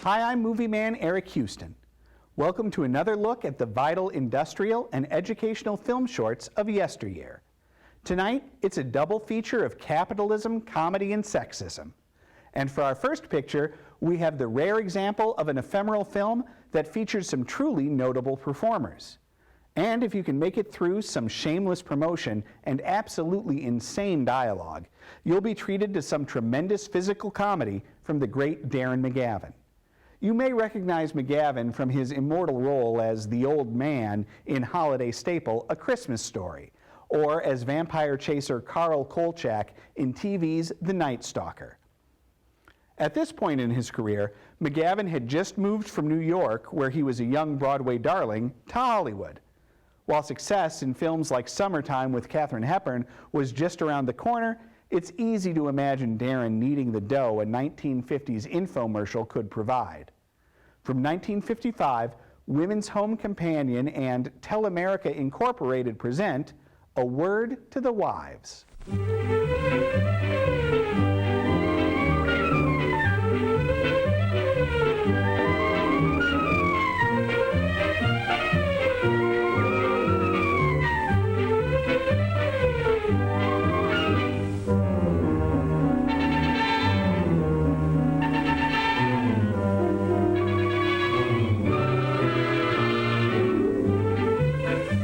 Hi, I'm movie man Eric Houston. Welcome to another look at the vital industrial and educational film shorts of yesteryear. Tonight, it's a double feature of capitalism, comedy, and sexism. And for our first picture, we have the rare example of an ephemeral film that features some truly notable performers. And if you can make it through some shameless promotion and absolutely insane dialogue, you'll be treated to some tremendous physical comedy from the great Darren McGavin. You may recognize McGavin from his immortal role as the old man in holiday staple A Christmas Story, or as vampire chaser Carl Kolchak in TV's The Night Stalker. At this point in his career, McGavin had just moved from New York, where he was a young Broadway darling, to Hollywood. While success in films like Summertime with Katharine Hepburn was just around the corner, it's easy to imagine Darren needing the dough a 1950s infomercial could provide. From 1955, Women's Home Companion and Telemerica Incorporated present A Word to the Wives.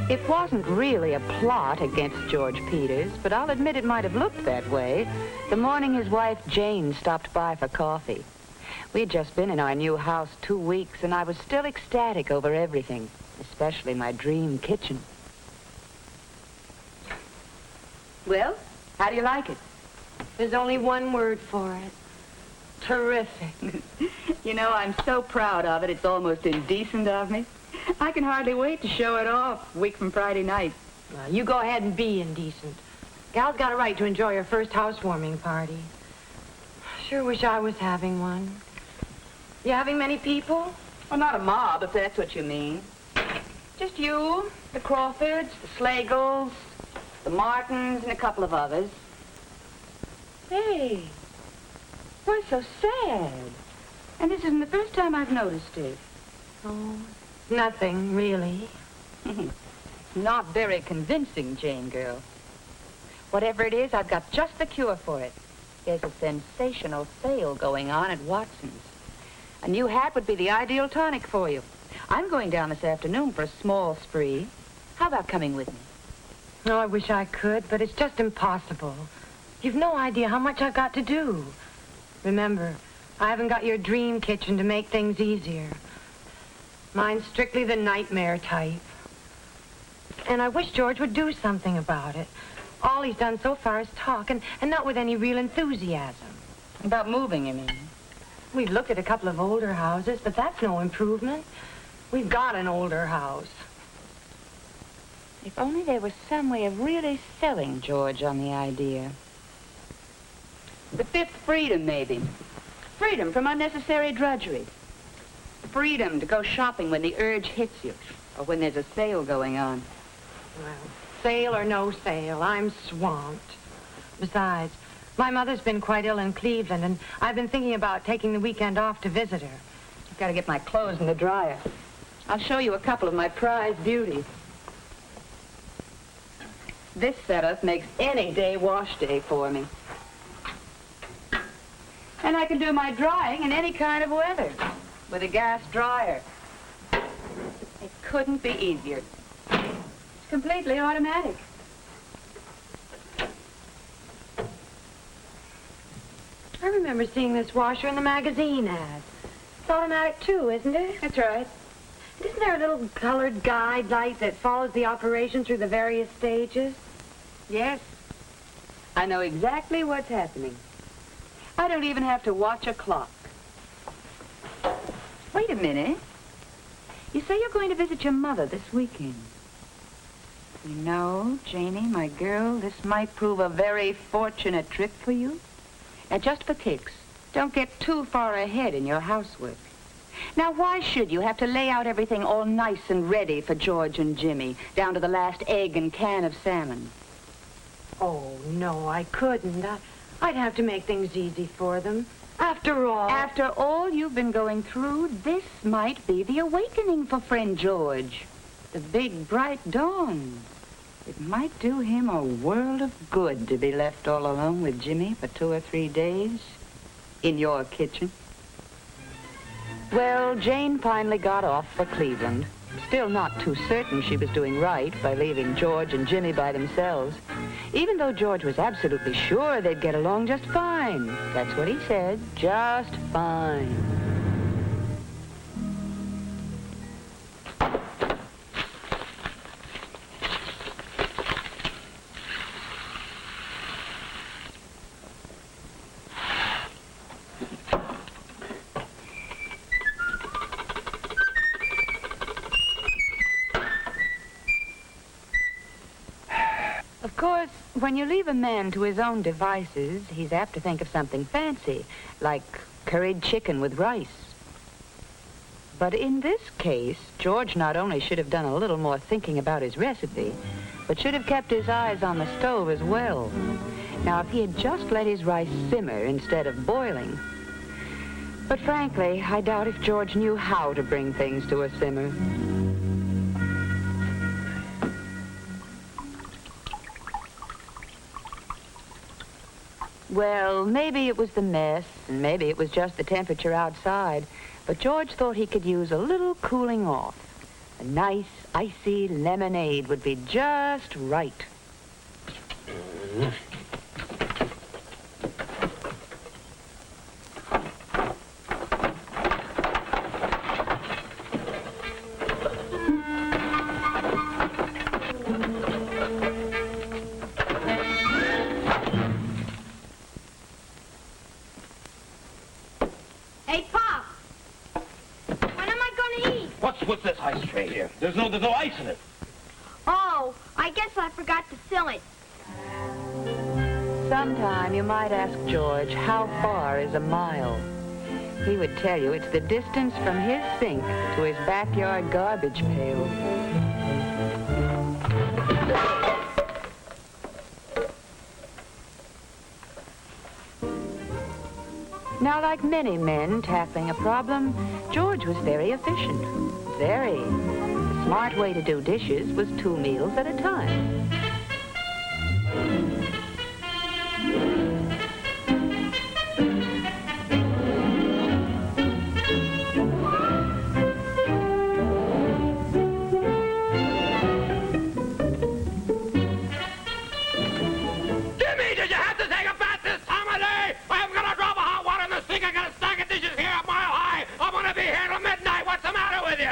It wasn't really a plot against George Peters, but I'll admit it might have looked that way the morning his wife Jane stopped by for coffee. We had just been in our new house 2 weeks, and I was still ecstatic over everything, especially my dream kitchen. Well, how do you like it? There's only one word for it. Terrific. You know, I'm so proud of it, it's almost indecent of me. I can hardly wait to show it off a week from Friday night. Well, you go ahead and be indecent. Gal's got a right to enjoy her first housewarming party. Sure wish I was having one. You having many people? Well, not a mob, if that's what you mean. Just you, the Crawfords, the Slagles, the Martins, and a couple of others. Hey, why so sad? And this isn't the first time I've noticed it. Oh, nothing, really. Not very convincing, Jane girl. Whatever it is, I've got just the cure for it. There's a sensational sale going on at Watson's. A new hat would be the ideal tonic for you. I'm going down this afternoon for a small spree. How about coming with me? Oh, I wish I could, but it's just impossible. You've no idea how much I've got to do. Remember, I haven't got your dream kitchen to make things easier. Mine's strictly the nightmare type. And I wish George would do something about it. All he's done so far is talk, and not with any real enthusiasm. About moving, you mean? We've looked at a couple of older houses, but that's no improvement. We've got an older house. If only there was some way of really selling George on the idea. The fifth freedom, maybe. Freedom from unnecessary drudgery. Freedom to go shopping when the urge hits you, or when there's a sale going on. Well, sale or no sale, I'm swamped. Besides, my mother's been quite ill in Cleveland, and I've been thinking about taking the weekend off to visit her. I've got to get my clothes in the dryer. I'll show you a couple of my prize beauties. This setup makes any day wash day for me. And I can do my drying in any kind of weather with a gas dryer. It couldn't be easier. It's completely automatic. I remember seeing this washer in the magazine ad. It's automatic too, isn't it? That's right. Isn't there a little colored guide light that follows the operation through the various stages? Yes. I know exactly what's happening. I don't even have to watch a clock. Wait a minute. You say you're going to visit your mother this weekend. You know, Janie, my girl, this might prove a very fortunate trip for you. Now, just for kicks, don't get too far ahead in your housework. Now, why should you have to lay out everything all nice and ready for George and Jimmy, down to the last egg and can of salmon? Oh, no, I couldn't. I'd have to make things easy for them. After all. After all you've been going through, this might be the awakening for friend George. The big, bright dawn. It might do him a world of good to be left all alone with Jimmy for 2 or 3 days in your kitchen. Well, Jane finally got off for Cleveland. Still not too certain she was doing right by leaving George and Jimmy by themselves, even though George was absolutely sure they'd get along just fine. That's what he said, just fine. Of course, when you leave a man to his own devices, he's apt to think of something fancy, like curried chicken with rice. But in this case, George not only should have done a little more thinking about his recipe, but should have kept his eyes on the stove as well. Now, if he had just let his rice simmer instead of boiling. But frankly, I doubt if George knew how to bring things to a simmer. Well, maybe it was the mess, and maybe it was just the temperature outside, but George thought he could use a little cooling off. A nice, icy lemonade would be just right. Hey, Pop! When am I going to eat? What's this ice tray here? There's no ice in it. Oh, I guess I forgot to fill it. Sometime you might ask George how far is a mile. He would tell you it's the distance from his sink to his backyard garbage pail. Now, like many men tackling a problem, George was very efficient. Very. The smart way to do dishes was 2 meals at a time. Jimmy, did you have to take a bath this time of day? I'm gonna drop a hot water in the sink. I got a stack of dishes here a mile high. I'm gonna be here till midnight. What's the matter with you?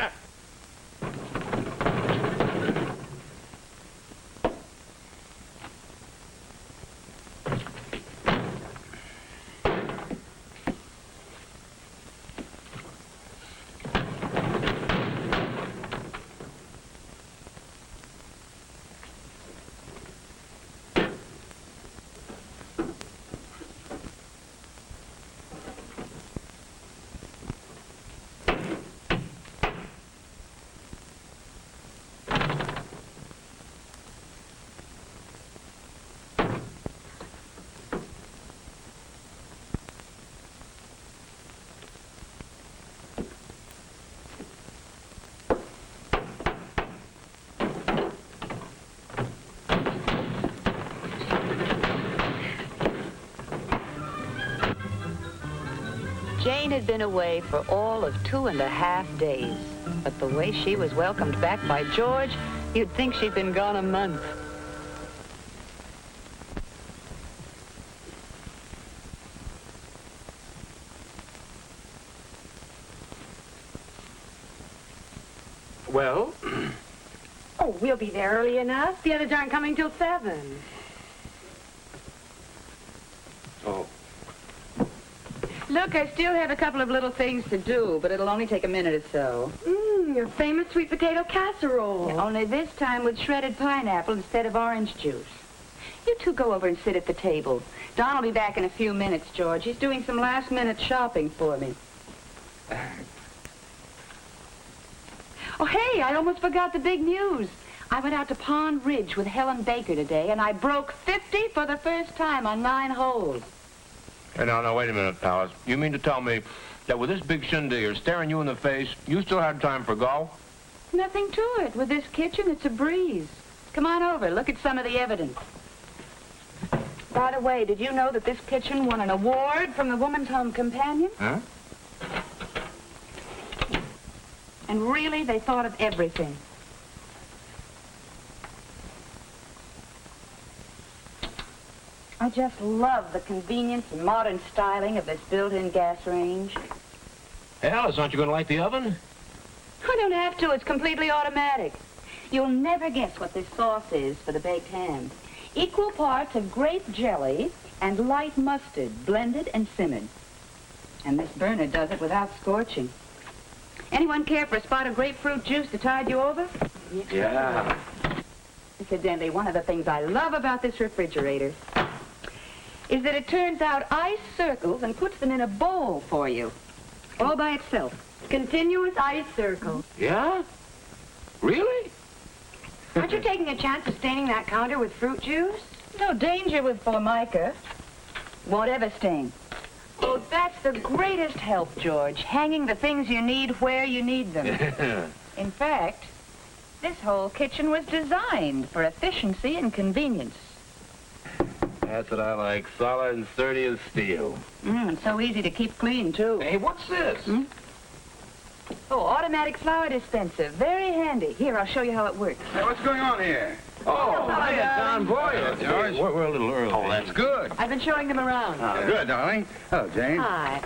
Jane had been away for all of 2.5 days. But the way she was welcomed back by George, you'd think she'd been gone a month. Well? Oh, we'll be there early enough. The others aren't coming till 7. Oh. Look, I still have a couple of little things to do, but it'll only take a minute or so. Your famous sweet potato casserole. Only this time with shredded pineapple instead of orange juice. You two go over and sit at the table. Don will be back in a few minutes, George. He's doing some last-minute shopping for me. Oh, hey, I almost forgot the big news. I went out to Pond Ridge with Helen Baker today, and I broke 50 for the first time on 9 holes. Hey, now, wait a minute, Alice. You mean to tell me that with this big shindig staring you in the face, you still had time for golf? Nothing to it. With this kitchen, it's a breeze. Come on over. Look at some of the evidence. By the way, did you know that this kitchen won an award from the Woman's Home Companion? Huh? And really, they thought of everything. I just love the convenience and modern styling of this built-in gas range. Hey, Alice, aren't you going to light the oven? I don't have to. It's completely automatic. You'll never guess what this sauce is for the baked ham. Equal parts of grape jelly and light mustard, blended and simmered. And this burner does it without scorching. Anyone care for a spot of grapefruit juice to tide you over? Yeah. Incidentally, one of the things I love about this refrigerator is that it turns out ice circles and puts them in a bowl for you, all by itself. Continuous ice circle. Yeah? Really? Aren't you taking a chance of staining that counter with fruit juice? No danger with Formica. Won't ever stain. Oh, that's the greatest help, George, hanging the things you need where you need them. In fact, this whole kitchen was designed for efficiency and convenience. That's what I like, solid and sturdy as steel. And so easy to keep clean, too. Hey, what's this? Oh, automatic flour dispenser. Very handy. Here, I'll show you how it works. Hey, what's going on here? Oh, hey, Don Boyer. George. We're a little early. Oh, that's good. I've been showing them around. Good, darling. Hello, Jane. Hi.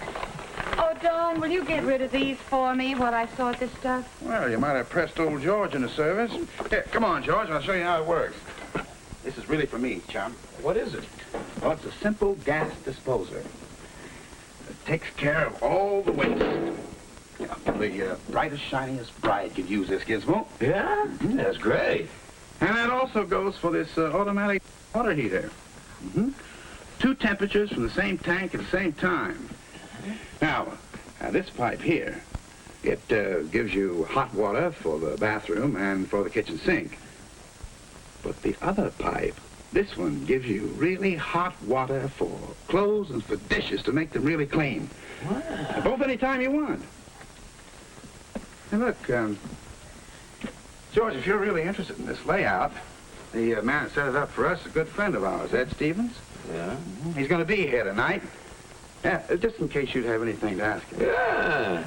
Oh, Don, will you get rid of these for me while I sort this stuff? Well, you might have pressed old George into service. Here, come on, George, and I'll show you how it works. This is really for me, chum. What is it? Well, it's a simple gas disposer. It takes care of all the waste. Yeah, the brightest, shiniest bride could use this gizmo. Yeah? That's great. And that also goes for this automatic water heater. Two temperatures from the same tank at the same time. Now, this pipe here, it gives you hot water for the bathroom and for the kitchen sink. But the other pipe, this one gives you really hot water for clothes and for dishes to make them really clean. Wow. Both any time you want. Hey, look, George, if you're really interested in this layout, the man that set it up for us is a good friend of ours, Ed Stevens. Yeah? He's going to be here tonight. Yeah, just in case you'd have anything to ask him. Yeah.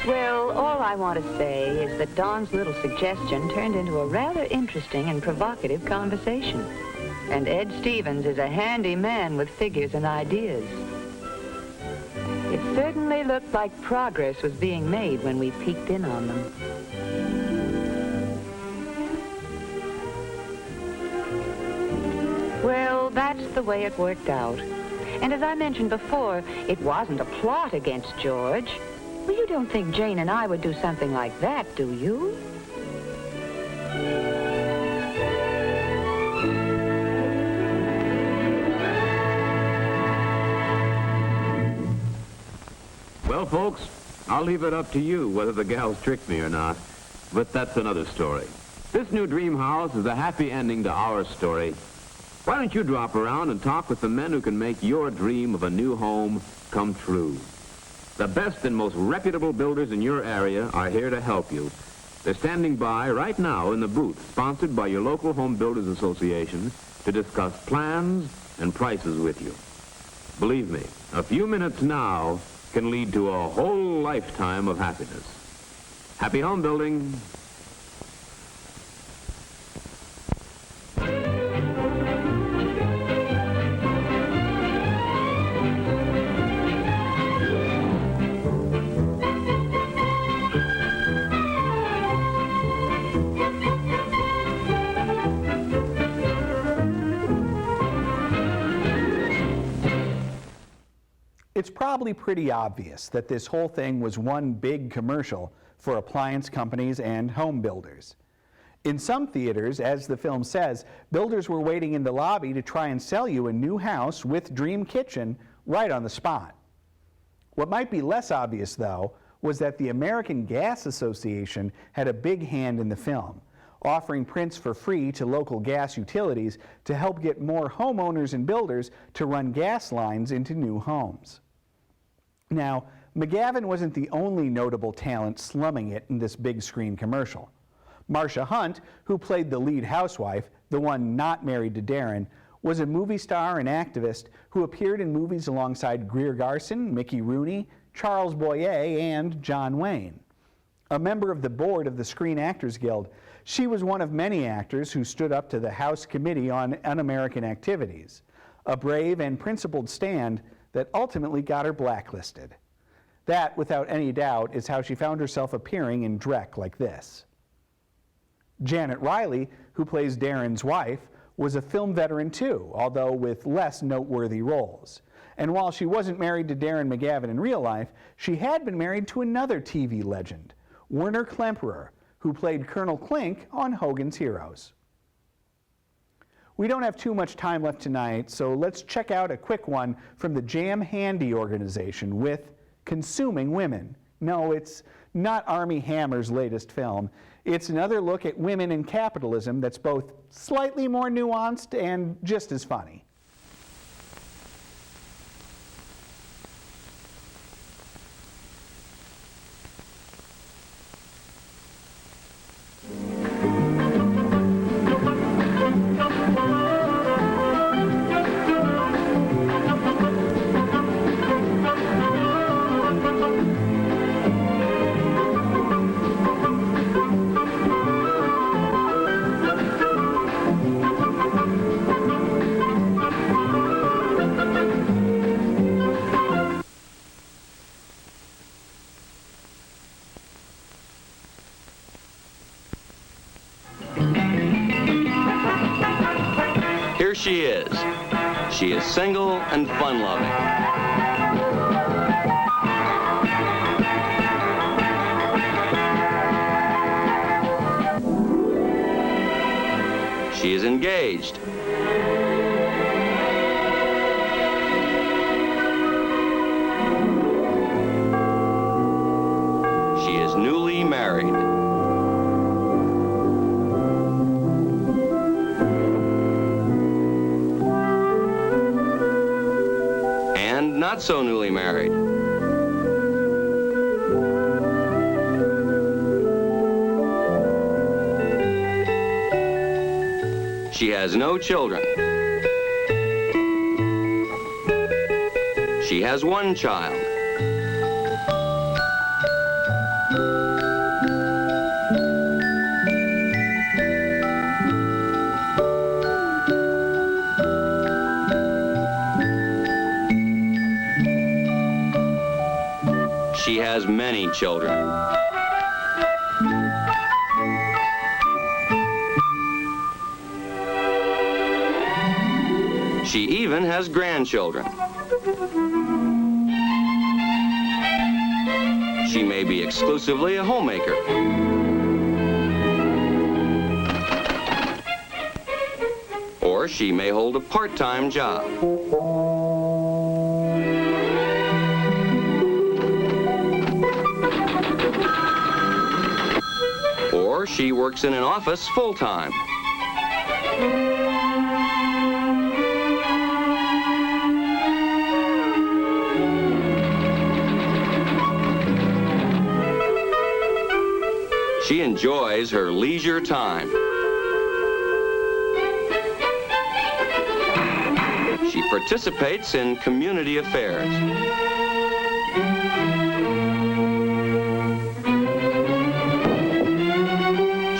Well, all I want to say is that Don's little suggestion turned into a rather interesting and provocative conversation. And Ed Stevens is a handy man with figures and ideas. It certainly looked like progress was being made when we peeked in on them. Well, that's the way it worked out. And as I mentioned before, it wasn't a plot against George. Well, you don't think Jane and I would do something like that, do you? Well, folks, I'll leave it up to you whether the gals tricked me or not, but that's another story. This new dream house is a happy ending to our story. Why don't you drop around and talk with the men who can make your dream of a new home come true? The best and most reputable builders in your area are here to help you. They're standing by right now in the booth, sponsored by your local Home Builders Association, to discuss plans and prices with you. Believe me, a few minutes now can lead to a whole lifetime of happiness. Happy home building. It's probably pretty obvious that this whole thing was one big commercial for appliance companies and home builders. In some theaters, as the film says, builders were waiting in the lobby to try and sell you a new house with Dream Kitchen right on the spot. What might be less obvious, though, was that the American Gas Association had a big hand in the film, offering prints for free to local gas utilities to help get more homeowners and builders to run gas lines into new homes. Now, McGavin wasn't the only notable talent slumming it in this big screen commercial. Marcia Hunt, who played the lead housewife, the one not married to Darren, was a movie star and activist who appeared in movies alongside Greer Garson, Mickey Rooney, Charles Boyer, and John Wayne. A member of the board of the Screen Actors Guild, she was one of many actors who stood up to the House Committee on Un-American Activities, a brave and principled stand that ultimately got her blacklisted. That, without any doubt, is how she found herself appearing in dreck like this. Janet Riley, who plays Darren's wife, was a film veteran too, although with less noteworthy roles. And while she wasn't married to Darren McGavin in real life, she had been married to another TV legend, Werner Klemperer, who played Colonel Klink on Hogan's Heroes. We don't have too much time left tonight, so let's check out a quick one from the Jam Handy organization with Consuming Women. No, it's not Armie Hammer's latest film. It's another look at women and capitalism that's both slightly more nuanced and just as funny. Here she is. She is single and fun-loving. She is engaged. She is newly married. And not so newly married. She has no children. She has one child. She has many children. She even has grandchildren. She may be exclusively a homemaker. Or she may hold a part-time job. Or she works in an office full-time. She enjoys her leisure time. She participates in community affairs.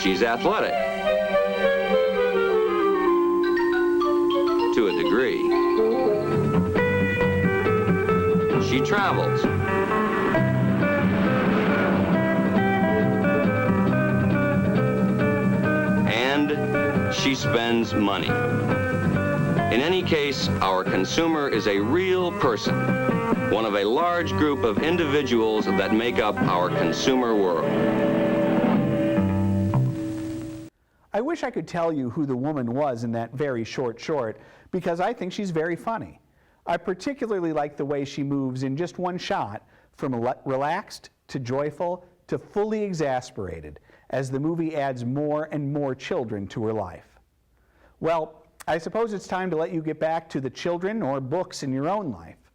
She's athletic. To a degree. She travels. And she spends money. In any case, our consumer is a real person, one of a large group of individuals that make up our consumer world. I wish I could tell you who the woman was in that very short, because I think she's very funny. I particularly like the way she moves in just one shot from relaxed to joyful to fully exasperated as the movie adds more and more children to her life. Well, I suppose it's time to let you get back to the children or books in your own life.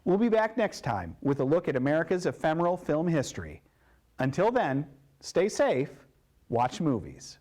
We'll be back next time with a look at America's ephemeral film history. Until then, stay safe, watch movies.